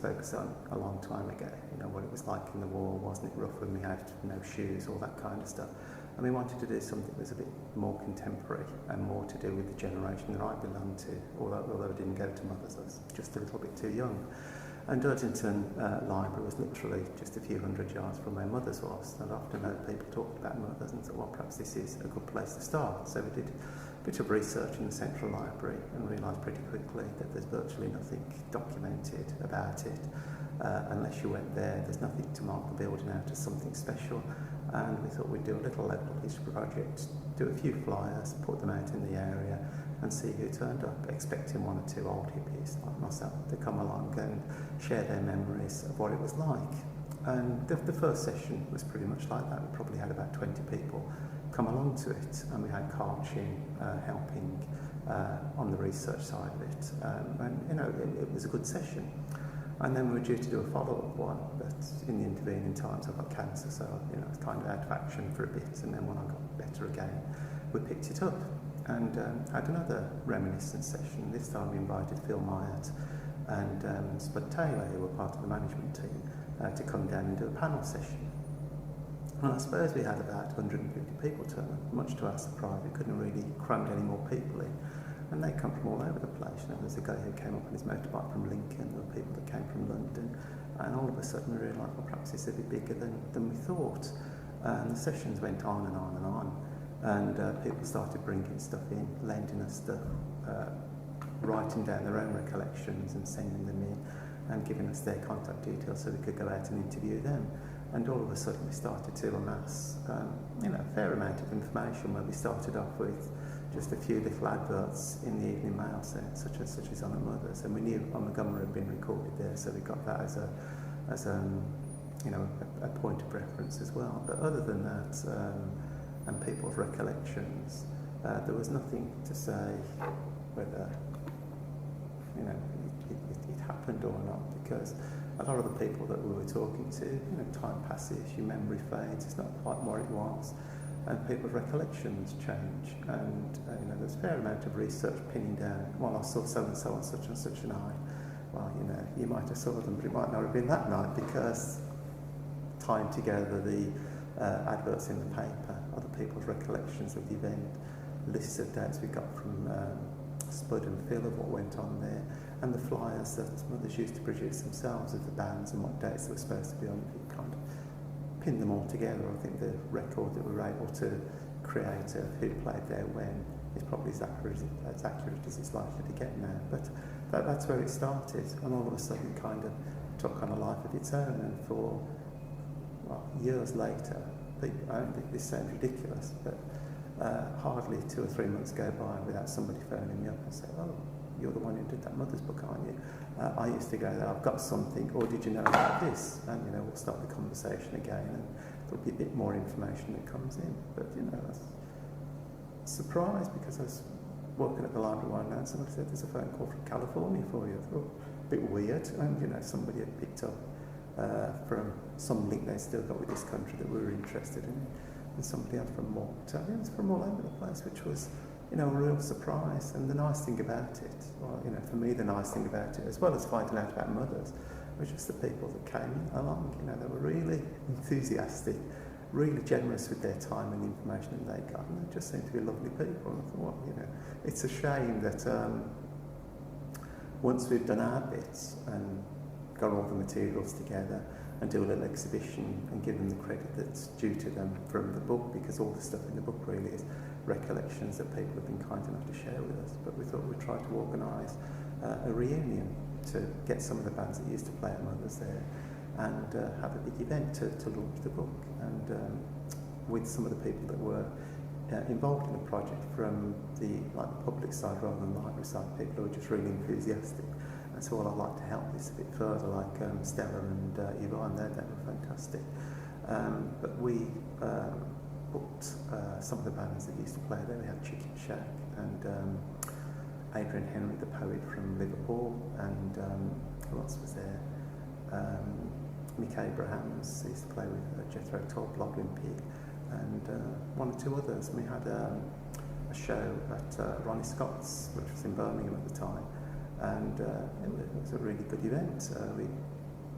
focus on a long time ago, you know, what it was like in the war, wasn't it rough when we had no shoes, all that kind of stuff. And we wanted to do something that was a bit more contemporary and more to do with the generation that I belonged to, although I didn't go to Mothers, I was just a little bit too young. And Dudlington Library was literally just a few hundred yards from where Mothers was. And I often heard people talk about Mothers and thought, well, perhaps this is a good place to start. So we did a bit of research in the Central Library and realised pretty quickly that there's virtually nothing documented about it. Unless you went there, there's nothing to mark the building out as something special. And we thought we'd do a little local history project, do a few flyers, put them out in the area and see who turned up, expecting one or two old hippies like myself to come along and share their memories of what it was like. And the first session was pretty much like that. We probably had about 20 people come along to it, and we had Carl Chin helping on the research side of it. And you know, it was a good session. And then we were due to do a follow-up one, but in the intervening times I got cancer, so you know, I was kind of out of action for a bit, and then when I got better again, we picked it up and had another reminiscence session. This time we invited Phil Myatt and Spud Taylor, who were part of the management team, to come down and do a panel session. And I suppose we had about 150 people turn up, much to our surprise. We couldn't really cram any more people in. And they come from all over the place. You know, there's a guy who came up on his motorbike from Lincoln, there were people that came from London, and all of a sudden we realised, well, perhaps it's a bit bigger than we thought. And the sessions went on and on and on, and people started bringing stuff in, lending us stuff, writing down their own recollections and sending them in, and giving us their contact details so we could go out and interview them. And all of a sudden we started to amass you know, a fair amount of information, where we started off with just a few little adverts in the Evening Mail, such as on a Mothers, and we knew Montgomery had been recorded there, so we got that as you know, a point of reference as well. But other than that, and people's recollections, there was nothing to say whether, you know, it happened or not, because a lot of the people that we were talking to, you know, time passes, your memory fades, it's not quite what it was. And people's recollections change, and you know, there's a fair amount of research pinning down, well, I saw so-and-so on such and such a night. Well, you know, you might have saw them, but it might not have been that night, because tying together the adverts in the paper, other people's recollections of the event, lists of dates we got from Spud and Phil of what went on there, and the flyers that Mothers used to produce themselves of the bands and what dates they were supposed to be on, it kind of pin them all together. I think the record that we were able to create of who played there when is probably as accurate as it's likely to get now. But that's where it started, and all of a sudden it kind of took on a life of its own. And for, well, years later, people, I don't think this sounds ridiculous, but hardly 2 or 3 months go by without somebody phoning me up and saying, oh, you're the one who did that Mothers book, aren't you? I used to go there, I've got something, or did you know about this? And, you know, we'll start the conversation again, and there'll be a bit more information that comes in. But, you know, I was surprised, because I was walking at the library one night and somebody said, there's a phone call from California for you. I thought, a bit weird. And, you know, somebody had picked up from some link they still got with this country that we were interested in. And somebody else from Malta. It was from all over the place, which was, you know, a real surprise. And the nice thing about it, well, you know, for me, the nice thing about it, as well as finding out about Mothers, was just the people that came along. You know, they were really enthusiastic, really generous with their time and the information that they got, and they just seemed to be lovely people. And I thought, well, you know, it's a shame that once we've done our bits and got all the materials together and do a little exhibition and give them the credit that's due to them from the book, because all the stuff in the book really is recollections that people have been kind enough to share with us. But we thought we'd try to organise a reunion to get some of the bands that used to play at Mothers there, and have a big event to launch the book, and with some of the people that were involved in the project from the public side rather than the library side, people who were just really enthusiastic. And so I'd like to help this a bit further, like Stella and Yvonne, they were fantastic. But we booked some of the bands that used to play there. We had Chicken Shack and Adrian Henry, the poet from Liverpool, and who else was there? Mick Abrahams, who used to play with Jethro Tull, Blodwyn Pig, and one or two others. We had a show at Ronnie Scott's, which was in Birmingham at the time, and it was a really good event. We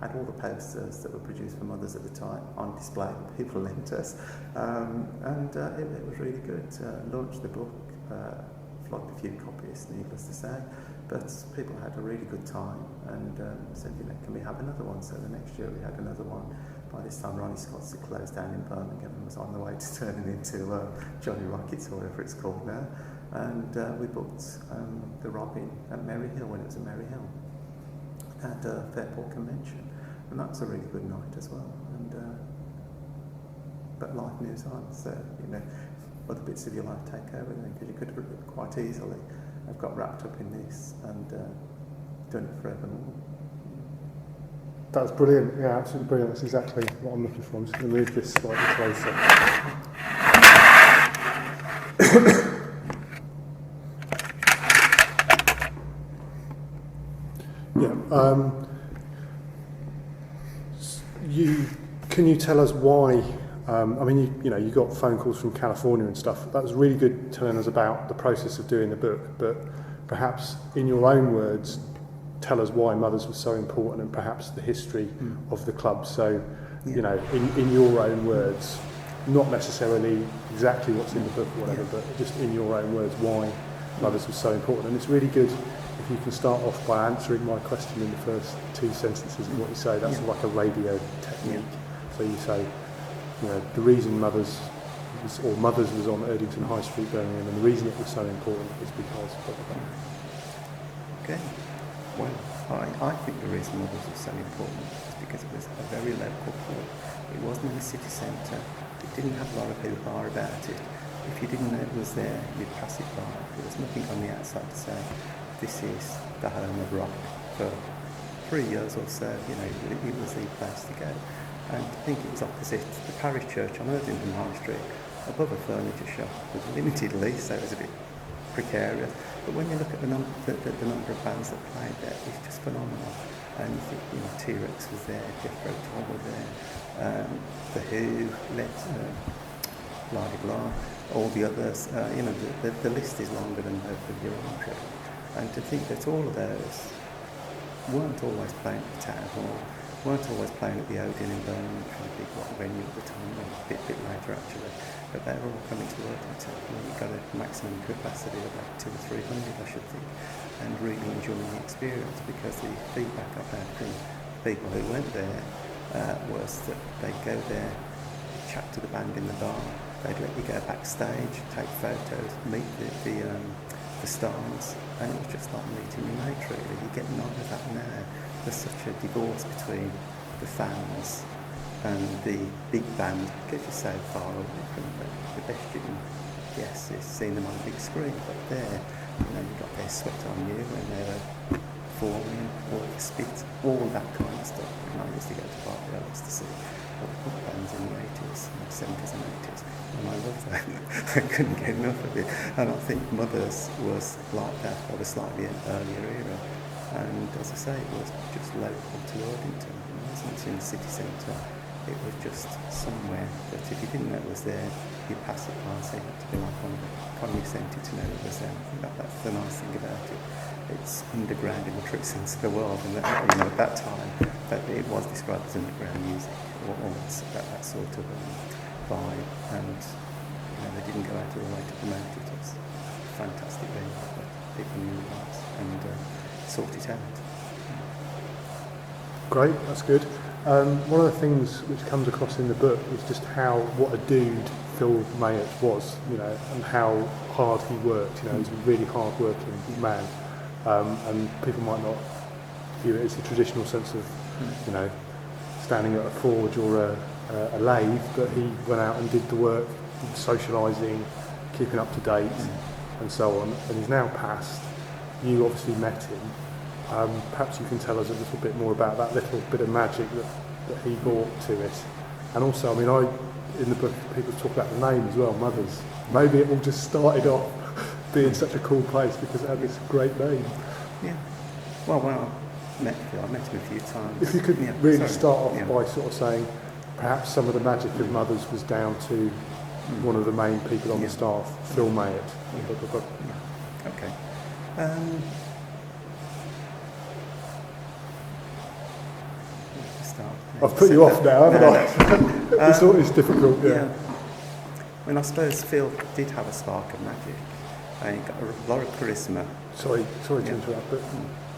had all the posters that were produced for mothers at the time on display. People lent us, and it was really good. Launched the book, flogged a few copies, needless to say, but people had a really good time, and said, can we have another one? So the next year we had another one. By this time, Ronnie Scott's had closed down in Birmingham and was on the way to turning into Johnny Rockets, or whatever it's called now. And we booked the Robin at Merry Hill, when it was at Merry Hill, at Fairport Convention. And that was a really good night as well. And but life moves on, so other bits of your life take over then, because you could quite easily have got wrapped up in this and done it forevermore. That's brilliant. Yeah, absolutely brilliant. That's exactly what I'm looking for. I'm just going to move this slightly closer. Can you tell us why? You got phone calls from California and stuff. That was really good telling us about the process of doing the book. But perhaps in your own words, tell us why Mothers was so important, and perhaps the history of the club. So, in your own words, not necessarily exactly what's in the book or whatever, but just in your own words, why Mothers was so important. And it's really good if you can start off by answering my question in the first two sentences of what you say. That's like a radio technique. So you say, the reason Mothers was on Erdington High Street, Birmingham, and the reason it was so important is because. Okay. Well, I think the reason Mothers was so important is because it was a very local club. It wasn't in the city centre. It didn't have a lot of hoo-ha about it. If you didn't know it was there, you'd pass it by. There was nothing on the outside to say, this is the home of rock. For 3 years or so, it was the place to go. And I think it was opposite the parish church on Erdington High Street, above a furniture shop with a limited lease, so it was a bit precarious. But when you look at the number of bands that played there, it's just phenomenal. And you think, T-Rex was there, Jethro Tull was there, The Who, blah blah blah, all the others. The list is longer than the bureaucracy. And to think that all of those weren't always playing at the Town Hall, weren't always playing at the Odeon in Birmingham, trying to think what venue at the time, a bit later actually. But they were all coming to Erdington. You've got a maximum capacity of about 200 or 300, I should think, and really enjoying the experience, because the feedback I've had from people who went there was that they'd go there, chat to the band in the bar, they'd let you go backstage, take photos, meet the stars, and it was just like meeting your mate really. You get none of that now. There's such a divorce between the fans and the big band, because you're so far away from them. The best you can guess is seeing them on a big screen, but there, you got their sweat on you when they were falling, or spit, all that kind of stuff. I used to go to party, I used to see all the punk bands in the 80s, 70s and 80s, and I loved that. I couldn't get enough of it. And I think Mothers was like that, of a slightly earlier era. And as I say, it was just local to Erdington. It wasn't in the city centre. It was just somewhere that if you didn't know it was there, you'd pass it by, so you had to be like one of the economy centre to know it was there. I think that's the nice thing about it. It's underground in the true sense of the world, and at that time, that it was described as underground music, or that sort of vibe. And they didn't go out of the way to promote it. It was fantastic venue, but people knew it was and sort it out. Great, that's good. One of the things which comes across in the book is just what a dude Phil Mayett was, and how hard he worked. He's a really hard-working man, and people might not view it as the traditional sense of, standing at a forge or a lathe, but he went out and did the work, socialising, keeping up to date, and so on. And he's now passed. You obviously met him. Perhaps you can tell us a little bit more about that little bit of magic that he brought to it. And also, in the book, people talk about the name as well, Mothers. Maybe it all just started off being such a cool place because it had this great name. Yeah. Well, when I met Phil, I met him a few times. If you could start off by sort of saying, perhaps some of the magic of Mothers was down to one of the main people on the staff, Phil Mayett. Okay. I've put you off now, haven't I? It's difficult, yeah. I mean, I suppose Phil did have a spark of magic. And he got a lot of charisma. Sorry to interrupt, but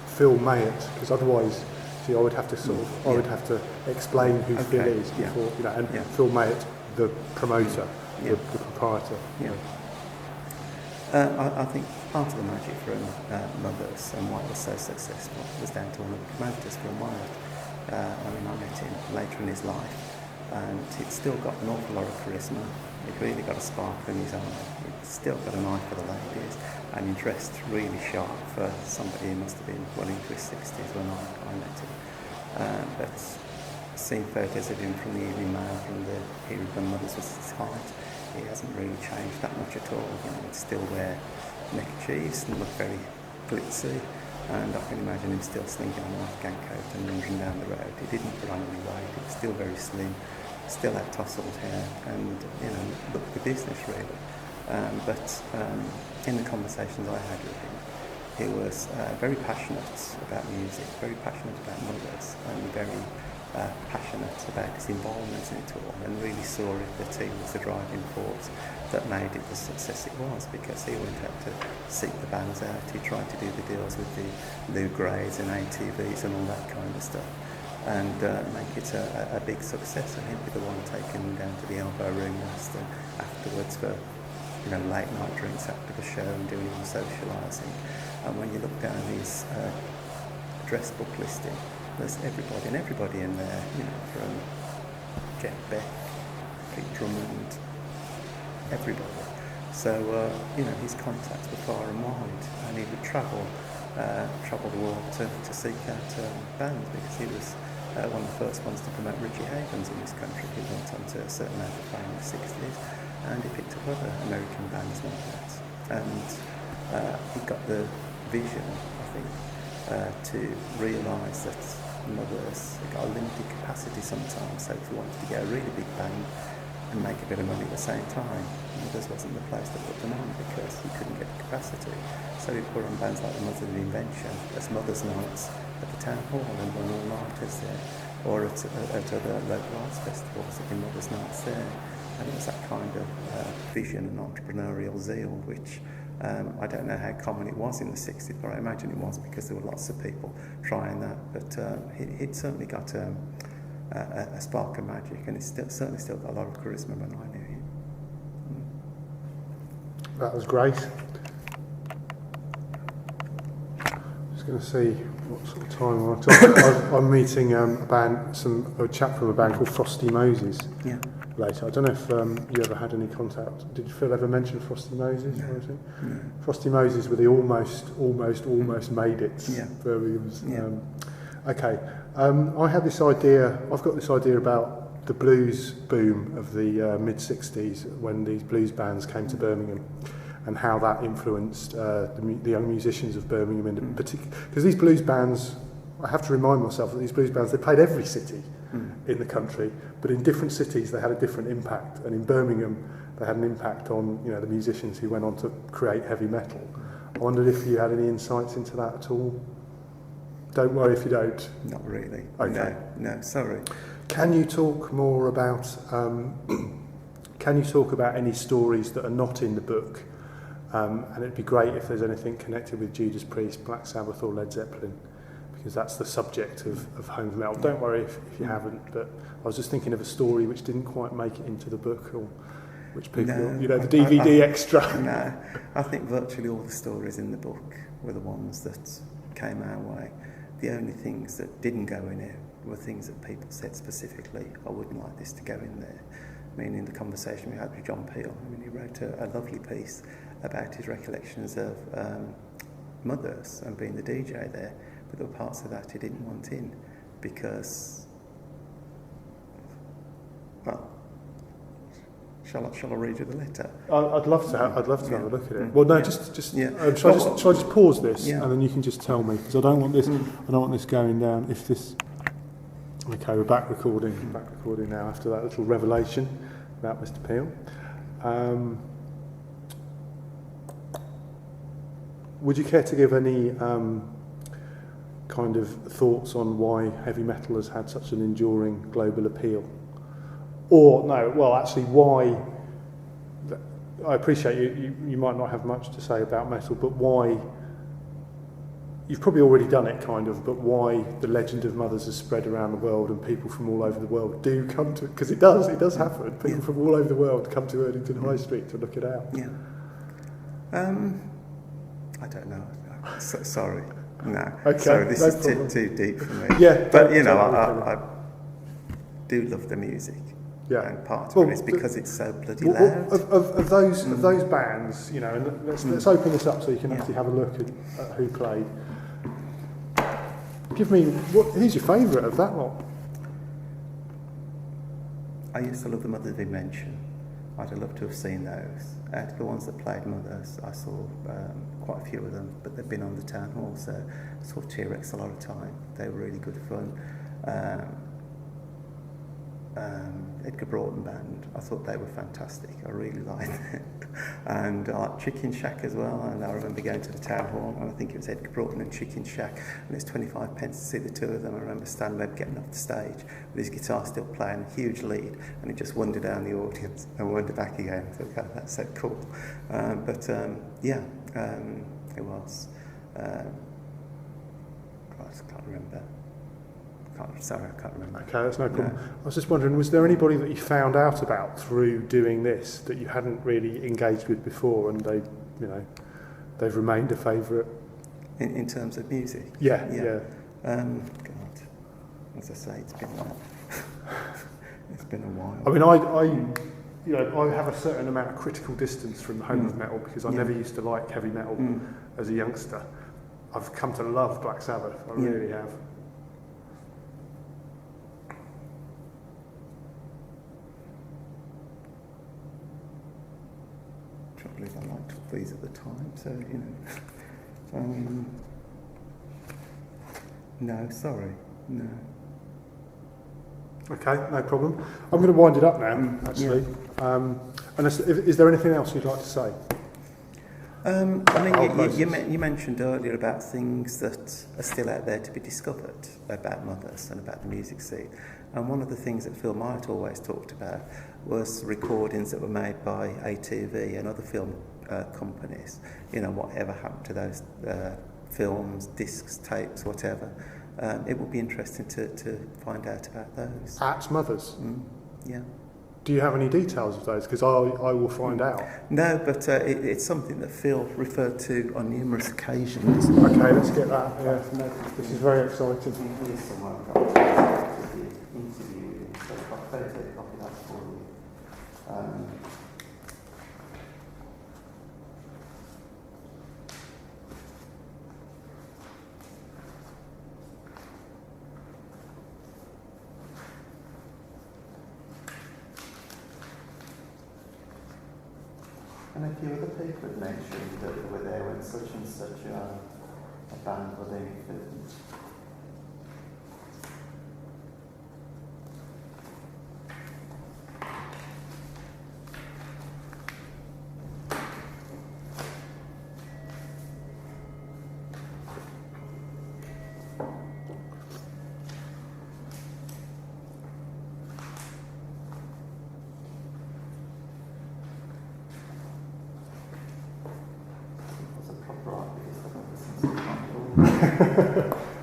Phil Mayett, because otherwise, see, I would have to I would have to explain who Phil is before, and Phil Mayett, the promoter, the proprietor. Yeah. I think part of the magic from Mothers and why it was so successful was down to one of the promoters, Phil Mayett. I met him later in his life, and he'd still got an awful lot of charisma. He'd really got a sparkle in his eye. He'd still got an eye for the ladies, and he dressed really sharp for somebody who must have been well into his 60s when I met him. But seeing photos of him from the Evening Mail from the period when Mothers was his height, he hasn't really changed that much at all. He'd still wear neckerchiefs and look very glitzy, and I can imagine him still slinking on an Afghan coat and lunging down the road. He didn't put on any weight. He was still very slim, still had tousled hair, and looked the business really. But in the conversations I had with him, he was very passionate about music, very passionate about Mothers, and very passionate about his involvement in it all, and really saw it that he was the driving force that made it the success it was, because he went out to seek the bands out. He tried to do the deals with the Lou Grays and ATVs and all that kind of stuff, and make it a big success. And he'd be the one taking them down to the Elbow Room last and afterwards for late night drinks after the show and doing all the socialising. And when you look down his address book listing, there's everybody in there, from Jeff Beck, Pete Drummond, everybody. So, his contacts were far and wide, and he would travel the world to seek out bands, because he was one of the first ones to promote Richie Havens in this country. He went on to a certain amount of fame in the 60s, and he picked up other American bands like that. And he got the vision, I think, to realise that Mothers got a limited capacity sometimes, so if you wanted to get a really big band and make a bit of money at the same time, Mothers wasn't the place to put them on, because you couldn't get the capacity. So we put on bands like the Mothers of Invention as Mothers Nights at the Town Hall and run all-nighters there, or at other local arts festivals at the Mothers Nights there. And it was that kind of vision and entrepreneurial zeal which I don't know how common it was in the 60s, but I imagine it was, because there were lots of people trying that. But he'd certainly got a spark of magic, and he's certainly still got a lot of charisma when I knew him. That was great. Just going to see what sort of time we're on. I'm meeting a chap from a band called Frosty Moses. Yeah. Later. I don't know if you ever had any contact. Did Phil ever mention Frosty Moses? No. No. Frosty Moses were the almost made it. Yeah. Birmingham's. Yeah. Okay. I had this idea. I've got this idea about the blues boom of the mid '60s, when these blues bands came to Birmingham, and how that influenced the young musicians of Birmingham in particular. Because these blues bands, I have to remind myself that these blues bands, they played every city in the country, but in different cities they had a different impact. And in Birmingham, they had an impact on the musicians who went on to create heavy metal. I wondered if you had any insights into that at all. Don't worry if you don't. Not really. Okay. No, sorry. Can you talk more about? Can you talk about any stories that are not in the book? And it'd be great if there's anything connected with Judas Priest, Black Sabbath, or Led Zeppelin, because that's the subject of Home Metal. Don't worry if you haven't, but I was just thinking of a story which didn't quite make it into the book, or which people, the DVD extra. No, I think virtually all the stories in the book were the ones that came our way. The only things that didn't go in it were things that people said specifically, I wouldn't like this to go in there. I mean, in the conversation we had with John Peel, he wrote a lovely piece about his recollections of Mothers and being the DJ there, but there were parts of that he didn't want in because, well, shall I read you the letter? I'd love to have a look at it. Well, no, shall I just pause this and then you can just tell me, because I don't want this going down. If this, okay, we're back recording now after that little revelation about Mr. Peel. Would you care to give any kind of thoughts on why heavy metal has had such an enduring global appeal? Or, no, well, actually, why... I appreciate you might not have much to say about metal, but why... You've probably already done it, kind of, but why the legend of Mothers has spread around the world and people from all over the world do come to... Because it does happen. People from all over the world come to Erdington High Street to look it out. Yeah. I don't know. Sorry. No. Okay, sorry, this is too deep for me. Yeah. But, you know, I do love the music. Yeah. And part of it is because it's so bloody loud. Of those bands, you know, and let's open this up so you can actually have a look at who played. Give me, who's your favourite of that lot? I used to love the Mother Dimension. I'd have loved to have seen those. The ones that played Mothers, I saw quite a few of them, but they've been on the town hall, so I saw T-Rex a lot of time. They were really good fun. Edgar Broughton Band, I thought they were fantastic. I really liked them. And Chicken Shack as well, and I remember going to the town hall, and I think it was Edgar Broughton and Chicken Shack, and it's 25 pence to see the two of them. I remember Stan Webb getting off the stage with his guitar still playing, a huge lead, and he just wandered down the audience and wandered back again. I thought, God, that's so cool. It was. I can't remember. I can't remember. Okay, that's no problem. I was just wondering, was there anybody that you found out about through doing this that you hadn't really engaged with before, and they've remained a favourite? In terms of music? Yeah. God, as I say, it's been a while. I mean, I have a certain amount of critical distance from the home of metal because I never used to like heavy metal as a youngster. I've come to love Black Sabbath. I really have. I liked these at the time, so no, sorry, no. Okay, no problem. I'm going to wind it up now, actually. And is there anything else you'd like to say? You mentioned earlier about things that are still out there to be discovered about Mothers and about the music scene. And one of the things that Phil Myatt always talked about was recordings that were made by ATV and other film companies. You know, whatever happened to those films, discs, tapes, whatever. It would be interesting to find out about those. At Mothers? Yeah. Do you have any details of those? Because I will find out. No, but it's something that Phil referred to on numerous occasions. Okay, let's get that. Yeah, this is very exciting. And a few other people had mentioned that they were there when such and such a band were being filmed.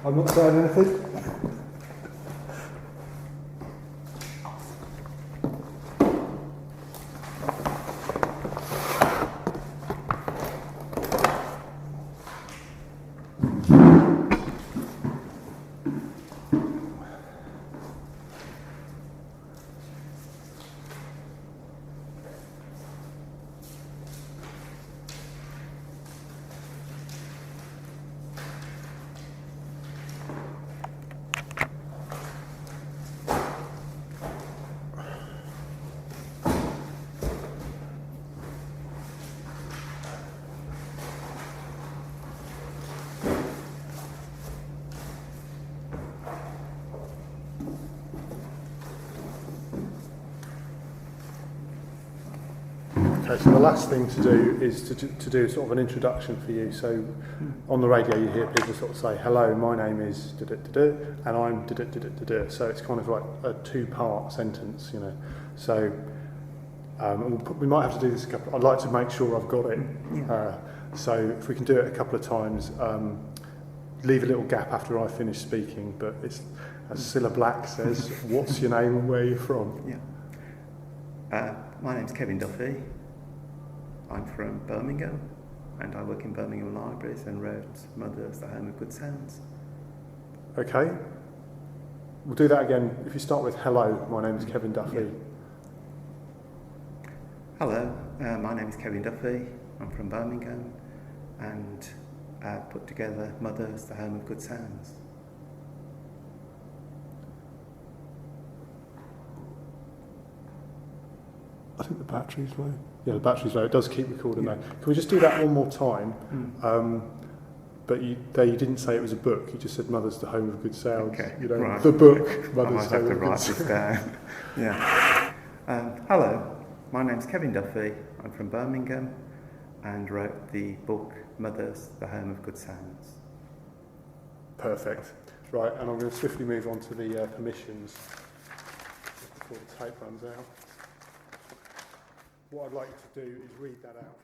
I'm not saying anything. Okay, so the last thing to do is to do sort of an introduction for you. So on the radio you hear people sort of say, hello, my name is da-da-da-da, and I'm da-da-da-da-da. So it's kind of like a two-part sentence, you know. So we might have to do this a couple. I'd like to make sure I've got it. Yeah. So if we can do it a couple of times, leave a little gap after I finish speaking, but it's, as Cilla Black says, what's your name and where you're from? Yeah. My name's Kevin Duffy. I'm from Birmingham, and I work in Birmingham Libraries and wrote Mothers, the Home of Good Sounds. Okay. We'll do that again. If you start with hello, my name is Kevin Duffy. Yeah. Hello, my name is Kevin Duffy. I'm from Birmingham, and put together Mothers, the Home of Good Sounds. I think the battery's low. Yeah, the battery's low. It does keep recording though. Can we just do that one more time? But you didn't say it was a book. You just said Mothers, the Home of Good Sounds. Okay, you know, right. The book, Mothers, I might have to write this down. Yeah. Hello, my name's Kevin Duffy. I'm from Birmingham, and wrote the book Mothers, the Home of Good Sounds. Perfect. Right, and I'm going to swiftly move on to the permissions before the tape runs out. What I'd like you to do is read that out.